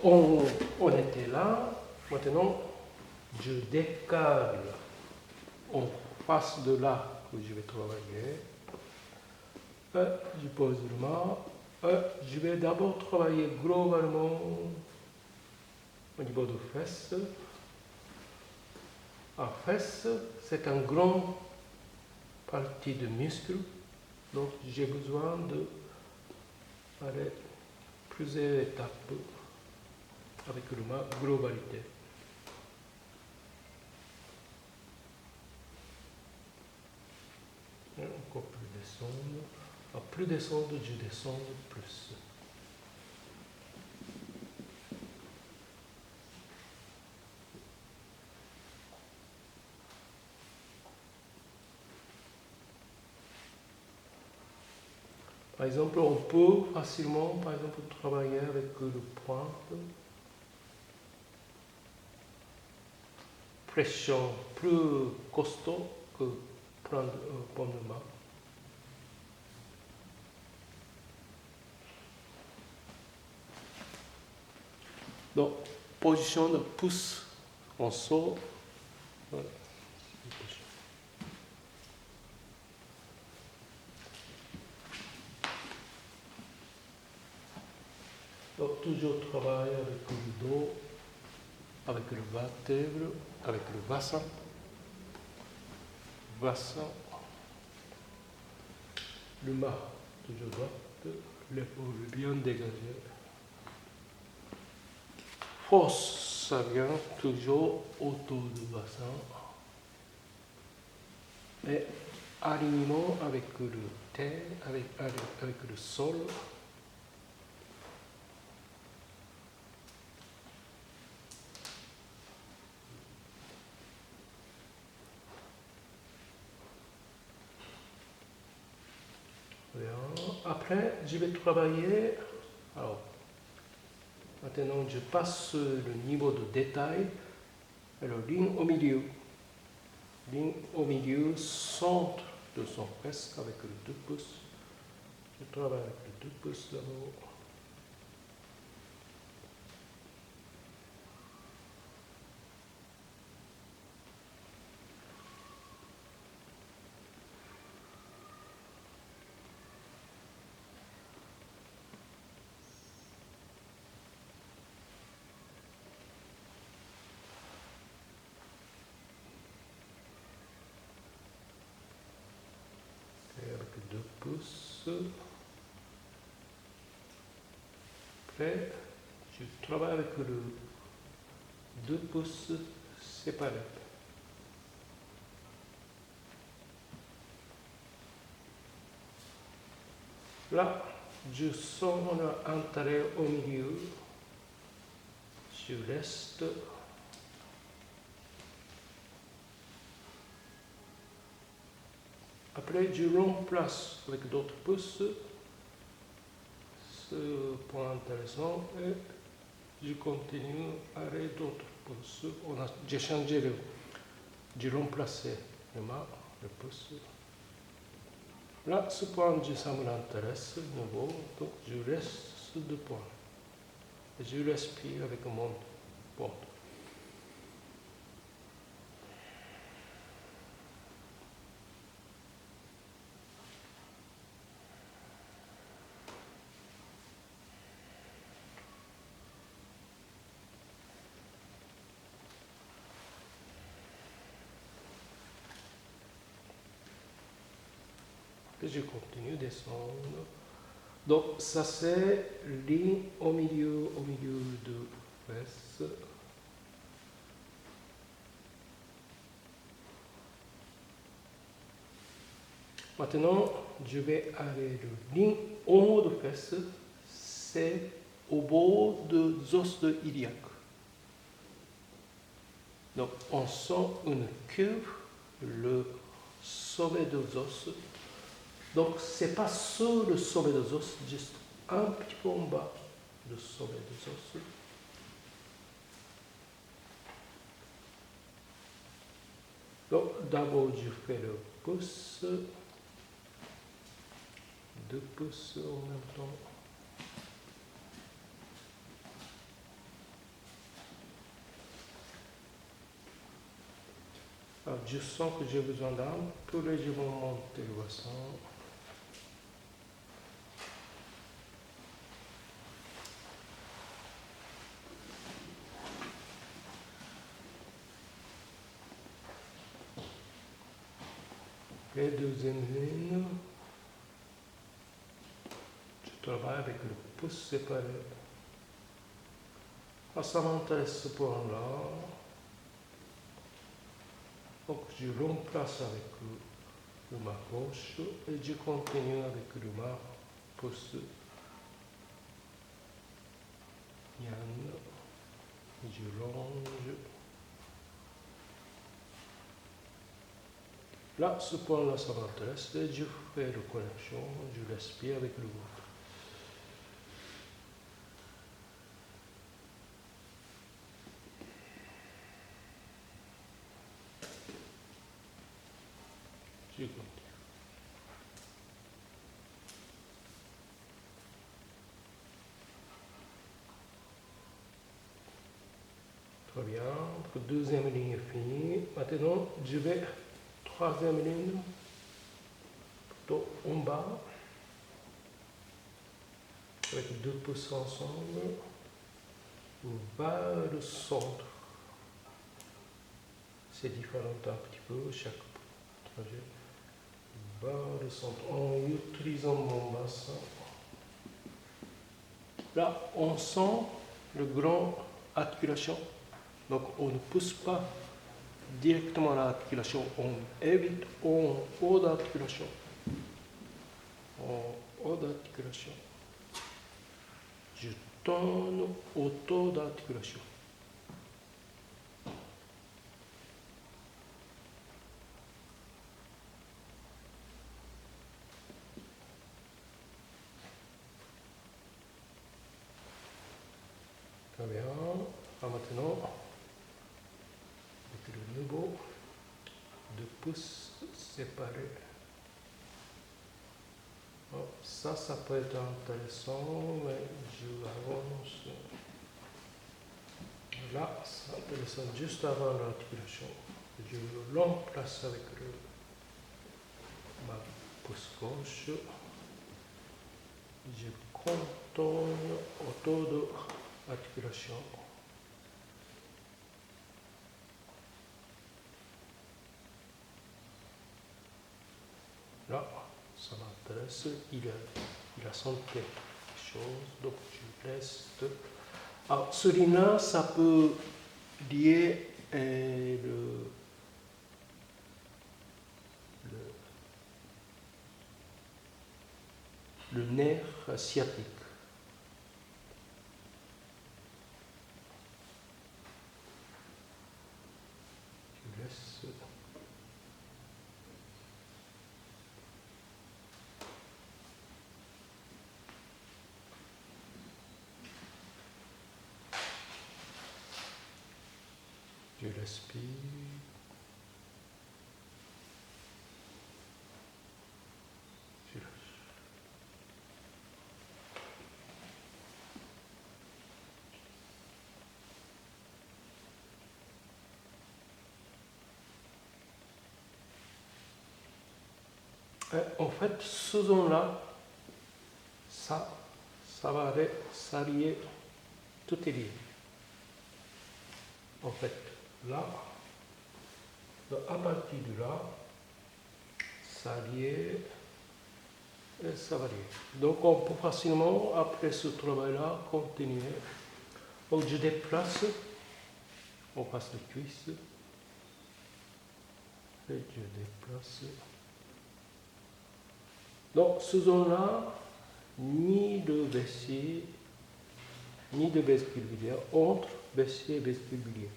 on était là. Maintenant, je décale en face de là où je vais travailler. Je pose le main. Je vais d'abord travailler globalement au niveau de fesses. En fesses, c'est une grande partie de muscle. Donc, j'ai besoin de aller plusieurs étapes avec ma globalité. Et encore plus descendre. À plus descendre, je descends plus. Par exemple, on peut facilement, par exemple, travailler avec le pointe. Pression plus costaud que prendre paume de main. Donc, position de pouce, on sort. Voilà. Donc, toujours travailler avec le dos, avec le vertèbre, avec le bassin. Le mât, toujours droite, l'épaule bien dégagée. Force, ça vient toujours autour du bassin. Et alignement avec le terre, avec le sol. Bien. Après, je vais travailler. Alors, maintenant, je passe le niveau de détail. Alors, ligne au milieu. Ligne au milieu, centre de son fesse avec le 2 pouces. Je travaille avec le 2 pouces d'abord. Avec 2 pouces. Après, je travaille avec le 2 pouces séparés. Là, je sens l'intérieur au milieu. Je reste. Après, je remplace avec d'autres pouces ce point intéressant et je continue avec d'autres pouces. J'ai changé j'ai remplacé le mât, le pouce. Là, ce point, ça m'intéresse nouveau, donc je reste sur 2 points. Et je respire avec mon point. Et je continue à descendre. Donc, ça c'est ligne au milieu de fesse. Maintenant, je vais aller de ligne au haut de fesse, c'est au bord des os de iliaque. Donc, on sent une curve, le sommet des os. Donc, ce n'est pas sur le sommet des os, juste un petit peu en bas du sommet des os. Donc, d'abord, je fais le pouce, 2 pouces en même temps. je sens que j'ai besoin d'armes. Tout légèrement monter le bassin. Et deuxième ligne, je travaille avec le pouce séparé. Ah, ça m'intéresse ce point-là. Donc je remplace avec le main gauche et je continue avec le main pouce. Yann, je longe. Là, ce point-là, ça m'intéresse et je fais la connexion, je respire avec le ventre. Je continue. Très bien, la deuxième ligne est finie. Maintenant, je vais troisième ligne, plutôt en bas, avec deux pouces ensemble, vers le centre. C'est différent un petit peu chaque trajet. Vers le centre, en utilisant mon bassin. Là, on sent le grand articulation. Donc, on ne pousse pas directement l'articulation, on évite en haut d'articulation. En haut d'articulation. Je tourne autour d'articulation. Très bien. Maintenant, avec le niveau de pouces séparés. Oh, ça peut être intéressant, mais je avance. Là, c'est intéressant juste avant l'articulation. Je le remplace avec ma pouce gauche. Je contourne autour de l'articulation. Là, ça m'intéresse, il a senti quelque chose, donc je reste. Alors, ce ligne-là, ça peut lier le nerf sciatique. Je laisse. Je respire. Je lâche. En fait, ce zone-là, ça va s'allier, tout est lié. En fait, là, à partir de là, ça lié et ça va lier. Donc on peut facilement, après ce travail-là, continuer. Donc je déplace, on passe les cuisses, et je déplace. Donc ce zone-là, ni de baissier, ni de baisse pulvière, entre baissier et baisse pulvière.